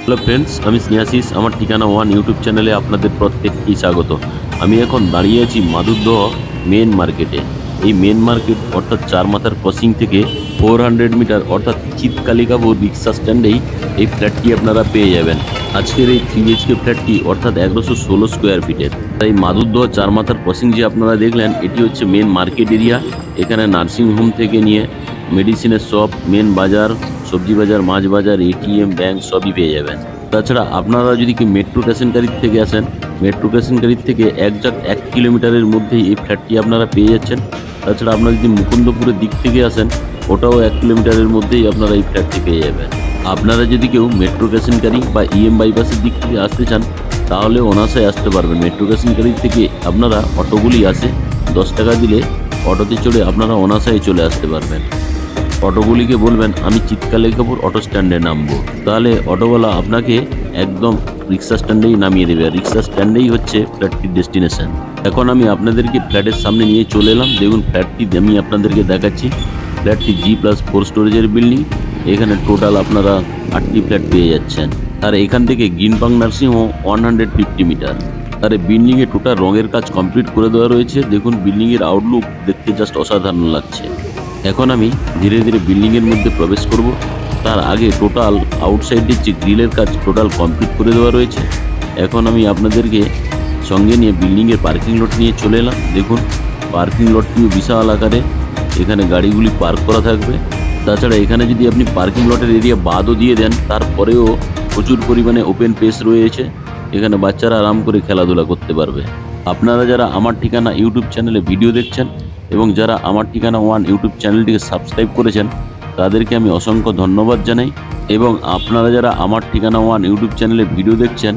Hello friends, আমি স্নেহাশিস। আমার ঠিকানা ওয়ান ইউটিউব চ্যানেলে আপনাদের প্রত্যেককেই স্বাগত। আমি এখন দাঁড়িয়ে আছি মাধুরদহ মেন মার্কেটে। এই মেন মার্কেট অর্থাৎ চার মাথার ক্রসিং থেকে 400 মিটার অর্থাৎ চিৎকালিকাপুর রিক্সা স্ট্যান্ডেই এই ফ্ল্যাটটি আপনারা পেয়ে যাবেন। আজকের এই 3 BHK ফ্ল্যাটটি অর্থাৎ 1116 স্কোয়ার ফিটের। তাই মাধুরদহ চার মাথার ক্রসিং যে আপনারা দেখলেন, এটি হচ্ছে মেন মার্কেট এরিয়া। এখানে নার্সিংহোম থেকে নিয়ে মেডিসিনের শপ, মেন বাজার, সবজি বাজার, মাছ বাজার, ATM, ব্যাংক সবই পেয়ে যাবেন। তাছাড়া আপনারা যদি কি মেট্রো স্টেশনকারীর থেকে আসেন, মেট্রো স্টেশনকারীর থেকে 1 কিলোমিটারের মধ্যেই এই ফ্ল্যাটটি আপনারা পেয়ে যাচ্ছেন। তাছাড়া আপনারা যদি মুকুন্দপুরের দিক থেকে আসেন, ওটাও 1 কিলোমিটারের মধ্যেই আপনারা এই ফ্ল্যাটটি পেয়ে যাবেন। আপনারা যদি কেউ মেট্রো স্টেশনকারী বা EM বাইপাসের দিক থেকে আসতে চান, তাহলে অনায়াসে আসতে পারবেন। মেট্রো স্টেশনকারীর থেকে আপনারা অটোগুলি আসে, 10 টাকা দিলে অটোতে চড়ে আপনারা অনায়াসেই চলে আসতে পারবেন। অটোগুলিকে বলবেন আমি চিৎকালিকাপুর অটো স্ট্যান্ডে নামবো, তাহলে অটোওয়ালা আপনাকে একদম রিক্সা স্ট্যান্ডেই নামিয়ে দেবে। রিক্সা স্ট্যান্ডেই হচ্ছে ফ্ল্যাটটির ডেস্টিনেশন। এখন আমি আপনাদেরকে ফ্ল্যাটের সামনে নিয়ে চলে এলাম। দেখুন ফ্ল্যাটটি আমি আপনাদেরকে দেখাচ্ছি। ফ্ল্যাটটি G+4 স্টোরেজের বিল্ডিং। এখানে টোটাল আপনারা 8টি ফ্ল্যাট পেয়ে যাচ্ছেন। আর এখান থেকে গ্রিনপাং নার্সিংহোম 150 মিটার। আর এই বিল্ডিংয়ে টোটাল রঙের কাজ কমপ্লিট করে দেওয়া রয়েছে। দেখুন বিল্ডিংয়ের আউটলুক দেখতে জাস্ট অসাধারণ লাগছে। এখন আমি ধীরে ধীরে বিল্ডিংয়ের মধ্যে প্রবেশ করব। তার আগে টোটাল আউটসাইডের যে গ্রিলের কাজ টোটাল কমপ্লিট করে দেওয়া রয়েছে। এখন আমি আপনাদেরকে সঙ্গে নিয়ে বিল্ডিংয়ের পার্কিং লট নিয়ে চলে এলাম। দেখুন পার্কিং লটটিও বিশাল আকারে, এখানে গাড়িগুলি পার্ক করা থাকবে। তাছাড়া এখানে যদি আপনি পার্কিং লটের এরিয়া বাদও দিয়ে দেন, তারপরেও প্রচুর পরিমাণে ওপেন স্পেস রয়েছে। এখানে বাচ্চারা আরাম করে খেলাধুলা করতে পারবে। আপনারা যারা আমার ঠিকানা ইউটিউব চ্যানেলে ভিডিও দেখছেন এবং যারা আমার ঠিকানা ওয়ান ইউটিউব চ্যানেলটিকে সাবস্ক্রাইব করেছেন, তাদেরকে আমি অসংখ্য ধন্যবাদ জানাই। এবং আপনারা যারা আমার ঠিকানা ওয়ান ইউটিউব চ্যানেলে ভিডিও দেখছেন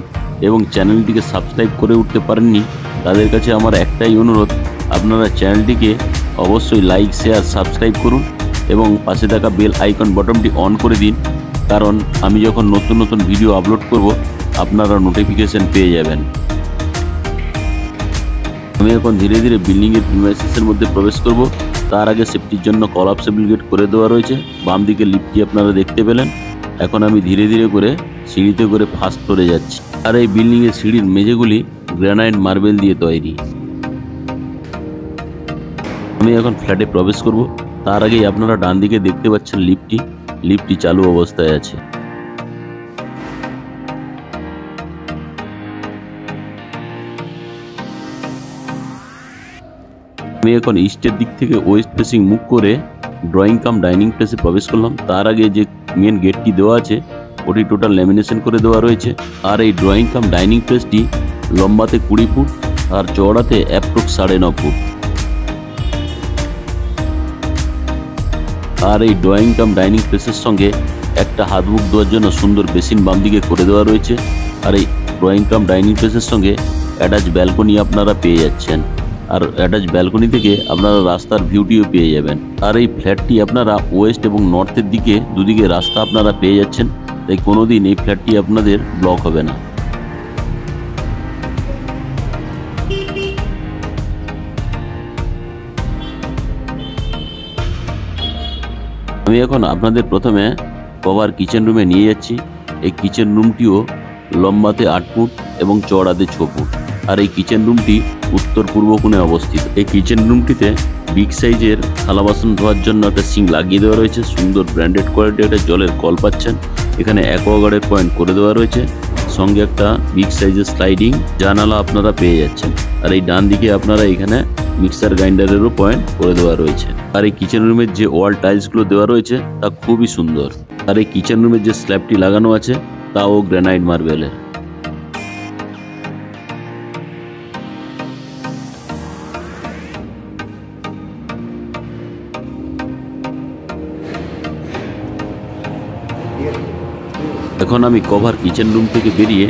এবং চ্যানেলটিকে সাবস্ক্রাইব করে উঠতে পারেননি, তাদের কাছে আমার একটাই অনুরোধ, আপনারা চ্যানেলটিকে অবশ্যই লাইক, শেয়ার, সাবস্ক্রাইব করুন এবং পাশে থাকা বেল আইকন বটনটি অন করে দিন। কারণ আমি যখন নতুন নতুন ভিডিও আপলোড করব, আপনারা নোটিফিকেশন পেয়ে যাবেন। আমি এখন ধীরে ধীরে বিল্ডিংয়ের প্রিমাইসেসের মধ্যে প্রবেশ করব। তার আগে সেফটির জন্য কলাপসেবল গেট করে দেওয়া রয়েছে। বাম দিকে লিফটটি আপনারা দেখতে পেলেন। এখন আমি ধীরে ধীরে করে সিঁড়িতে করে ফার্স্ট ফ্লোরে যাচ্ছি। আর এই বিল্ডিংয়ের সিঁড়ির মেঝেগুলি গ্রানাইট মার্বেল দিয়ে তৈরি। আমি এখন ফ্ল্যাটে প্রবেশ করব। তার আগেই আপনারা ডান দিকে দেখতে পাচ্ছেন লিফটটি চালু অবস্থায় আছে। আমি এখন ইস্টের দিক থেকে ওয়েস্ট ফেসিং মুখ করে ড্রয়িং কাম ডাইনিং প্লেসে প্রবেশ করলাম। তার আগে যে মেন গেটটি দেওয়া আছে, ওটি টোটাল ল্যামিনেশন করে দেওয়া রয়েছে। আর এই ড্রয়িং কাম ডাইনিং প্লেসটি লম্বাতে 20 ফুট আর চওড়াতে অ্যাপ্রক্স 9.5 ফুট। আর এই ড্রয়িং কাম ডাইনিং প্লেসের সঙ্গে একটা হাত মুখ ধোয়ার জন্য সুন্দর বেসিন বাম দিকে করে দেওয়া রয়েছে। আর এই ড্রয়িং কাম ডাইনিং প্লেসের সঙ্গে অ্যাটাচ ব্যালকনি আপনারা পেয়ে যাচ্ছেন। আর অ্যাটাচ ব্যালকনি থেকে আপনারা রাস্তার ভিউটিও পেয়ে যাবেন। আর এই ফ্ল্যাটটি আপনারা ওয়েস্ট এবং নর্থের দিকে দুদিকে রাস্তা আপনারা পেয়ে যাচ্ছেন। তাই কোনোদিন এই ফ্ল্যাটটি আপনাদের ব্লক হবে না। আমি এখন আপনাদের প্রথমে কভার কিচেন রুমে নিয়ে যাচ্ছি। এই কিচেন রুমটিও লম্বাতে 8 ফুট এবং চওড়াতে 6 ফুট। আর এই কিচেন রুমটি উত্তর পূর্ব কোণে অবস্থিত। এই কিচেন রুমটিতে বিগ সাইজের থালা বাসন ধোয়ার জন্য একটা সিঙ্ক লাগিয়ে দেওয়া রয়েছে। সুন্দর ব্র্যান্ডেড কোয়ালিটির একটা জলের কল পাচ্ছেন। এখানে অ্যাকোয়াগার্ডের পয়েন্ট করে দেওয়া রয়েছে। সঙ্গে একটা বিগ সাইজের স্লাইডিং জানালা আপনারা পেয়ে যাচ্ছেন। আর এই ডান দিকে আপনারা এখানে মিক্সার গ্রাইন্ডারেরও পয়েন্ট করে দেওয়া রয়েছে। আর এই কিচেন রুমের যে ওয়াল টাইলসগুলো দেওয়া রয়েছে তা খুবই সুন্দর। আর এই কিচেন রুমের যে স্ল্যাবটি লাগানো আছে তাও গ্রানাইট মার্বেলের। এখন আমি কভার কিচেন রুম থেকে বেরিয়ে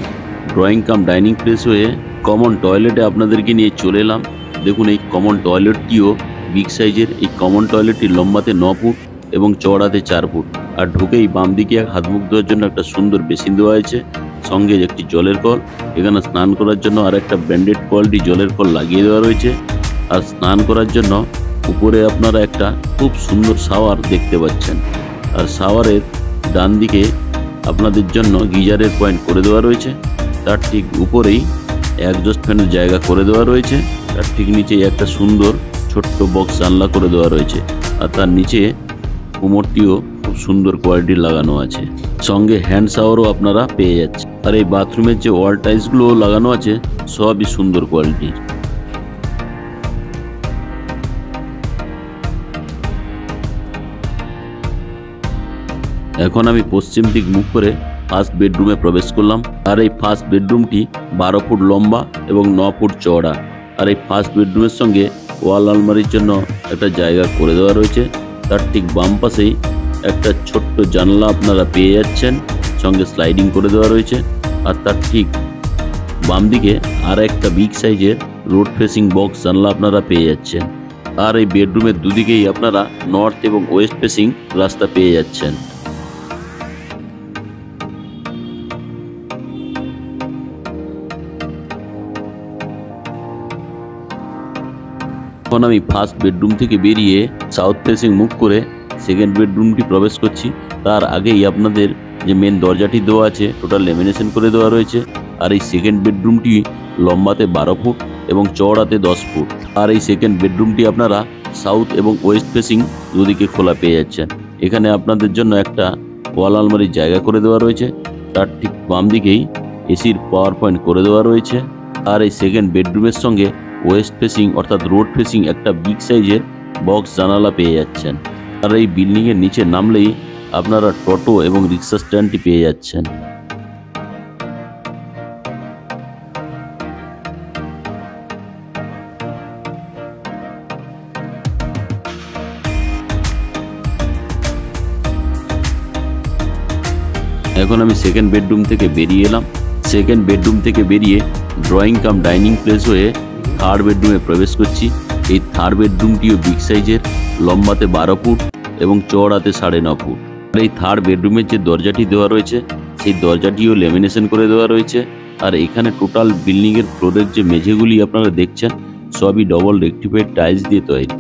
ড্রয়িং কাম ডাইনিং প্লেস হয়ে কমন টয়লেটে আপনাদেরকে নিয়ে চলে এলাম। দেখুন এই কমন টয়লেটটিও বিগ সাইজের। এই কমন টয়লেটটি লম্বাতে 9 ফুট এবং চওড়াতে 4 ফুট। আর ঢুকেই বাম দিকে হাত মুখ ধোয়ার জন্য একটা সুন্দর বেসিন দেওয়া হয়েছে। সঙ্গে একটি জলের কল। এখানে স্নান করার জন্য আর একটা ব্র্যান্ডেড কোয়ালিটি জলের কল লাগিয়ে দেওয়া রয়েছে। আর স্নান করার জন্য উপরে আপনারা একটা খুব সুন্দর শাওয়ার দেখতে পাচ্ছেন। আর শাওয়ারের ডান দিকে আপনাদের জন্য গিজারের পয়েন্ট করে দেওয়া রয়েছে। তার ঠিক উপরেই এক্সস্ট ফ্যানের জায়গা করে দেওয়া রয়েছে। তার ঠিক নিচেই একটা সুন্দর ছোট্ট বক্স জানলা করে দেওয়া রয়েছে। আর তার নিচে কোমরটিও খুব সুন্দর কোয়ালিটির লাগানো আছে। সঙ্গে হ্যান্ড শাওয়ারও আপনারা পেয়ে যাচ্ছেন। আর এই বাথরুমের যে ওয়াল টাইলসগুলো লাগানো আছে সবই সুন্দর কোয়ালিটির। এখন আমি পশ্চিম দিক মুখ করে ফার্স্ট বেডরুমে প্রবেশ করলাম। আর এই ফার্স্ট বেডরুমটি 12 ফুট লম্বা এবং 9 ফুট চওড়া। আর এই ফার্স্ট বেডরুমের সঙ্গে ওয়াল আলমারির জন্য একটা জায়গা করে দেওয়া রয়েছে। তার ঠিক বাম পাশেই একটা ছোট্ট জানলা আপনারা পেয়ে যাচ্ছেন, সঙ্গে স্লাইডিং করে দেওয়া রয়েছে। আর তার ঠিক বাম দিকে আর একটা বিগ সাইজের রোড ফেসিং বক্স জানলা আপনারা পেয়ে যাচ্ছেন। আর এই বেডরুমের দুদিকেই আপনারা নর্থ এবং ওয়েস্ট ফেসিং রাস্তা পেয়ে যাচ্ছেন। এখন আমি ফার্স্ট বেডরুম থেকে বেরিয়ে সাউথ ফেসিং মুভ করে সেকেন্ড বেডরুমটি প্রবেশ করছি। তার আগেই আপনাদের যে মেন দরজাটি দেওয়া আছে টোটাল ল্যামিনেশন করে দেওয়া রয়েছে। আর এই সেকেন্ড বেডরুমটি লম্বাতে 12 ফুট এবং চওড়াতে 10 ফুট। আর এই সেকেন্ড বেডরুমটি আপনারা সাউথ এবং ওয়েস্ট ফেসিং দুদিকে খোলা পেয়ে যাচ্ছেন। এখানে আপনাদের জন্য একটা ওয়াল আলমারির জায়গা করে দেওয়া রয়েছে। তার ঠিক বাম দিকেই এসির পাওয়ার পয়েন্ট করে দেওয়া রয়েছে। আর এই সেকেন্ড বেডরুমের সঙ্গে ওয়েস্ট ফেসিং অর্থাৎ রোড ফেসিং একটা বিগ সাইজের বক্স জানালা পেয়ে যাচ্ছেন। আর এই বিল্ডিংয়ের নিচে নামলেই আপনারা টোটো এবং রিক্সা স্ট্যান্ডটি পেয়ে যাচ্ছেন। এখন আমি সেকেন্ড বেডরুম থেকে বেরিয়ে এলাম। সেকেন্ড বেডরুম থেকে বেরিয়ে ড্রয়িং কাম ডাইনিং প্লেস হয়ে থার্ড বেডরুমে প্রবেশ করছি। এই থার্ড বেডরুমটিও বিগ সাইজের, লম্বাতে 12 ফুট এবং চওড়াতে 9.5 ফুট। আর এই থার্ড বেডরুমের যে দরজাটি দেওয়া রয়েছে সেই দরজাটিও ল্যামিনেশন করে দেওয়া রয়েছে। আর এখানে টোটাল বিল্ডিংয়ের ফ্লোরের যে মেঝেগুলি আপনারা দেখছেন সবই ডবল রেক্টিফাইড টাইলস দিয়ে তৈরি।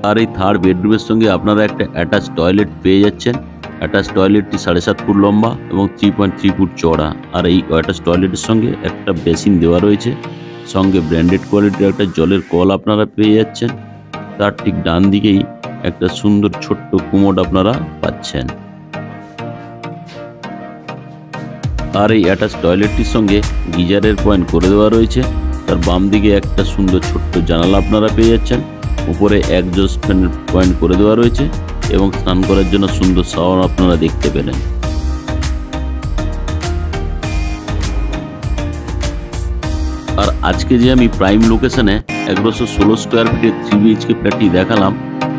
আর এই থার্ড বেডরুমের সঙ্গে আপনারা একটা অ্যাটাচ টয়লেট পেয়ে যাচ্ছেন। অ্যাটাচ টয়লেটটি 7.5 ফুট লম্বা এবং 3.3 ফুট চওড়া। আর এই অ্যাটাচ টয়লেটের সঙ্গে একটা বেসিন দেওয়া রয়েছে, সঙ্গে ব্র্যান্ডেড কোয়ালিটির একটা জলের কল আপনারা পেয়ে যাচ্ছেন। তার ঠিক ডান দিকেই একটা সুন্দর ছোট্ট কুমোড আপনারা পাচ্ছেন। আর এই অ্যাটাচ টয়লেটটির সঙ্গে গিজারের পয়েন্ট করে দেওয়া রয়েছে। তার বাম দিকে একটা সুন্দর ছোট্ট জানালা আপনারা পেয়ে যাচ্ছেন। উপরে এক্সস্ট ফ্যানের পয়েন্ট করে দেওয়া রয়েছে এবং স্নান করার জন্য সুন্দর শাওয়ার আপনারা দেখতে পেলেন। আর আজকে যে আমি প্রাইম লোকেশনে 1116 স্কোয়ার ফিটের 3 BHK ফ্ল্যাটটি দেখালাম,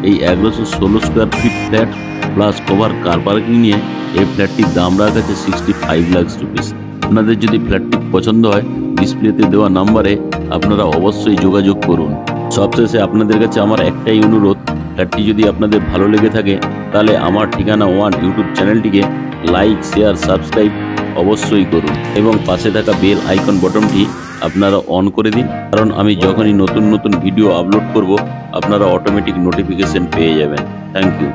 এই 1116 square feet flat plus cover car parking নিয়ে এই ফ্ল্যাটটির দাম রাখা আছে 65 লাখ রুপিস। আপনাদের যদি ফ্ল্যাটটি পছন্দ হয় ডিসপ্লেতে দেওয়া নাম্বারে আপনারা অবশ্যই যোগাযোগ করুন। সবশেষে আপনাদের কাছে আমার একটাই অনুরোধ, ফ্ল্যাটটি যদি আপনাদের ভালো লেগে থাকে তাহলে আমার ঠিকানা ওয়ান ইউটিউব চ্যানেলটিকে লাইক, শেয়ার, সাবস্ক্রাইব অবশ্যই করুন এবং পাশে থাকা বেল আইকন বটনটি আপনারা অন করে দিন, কারণ আমি যখনই নতুন নতুন ভিডিও আপলোড করব আপনারা অটোমেটিক নোটিফিকেশন পেয়ে যাবেন। Thank you.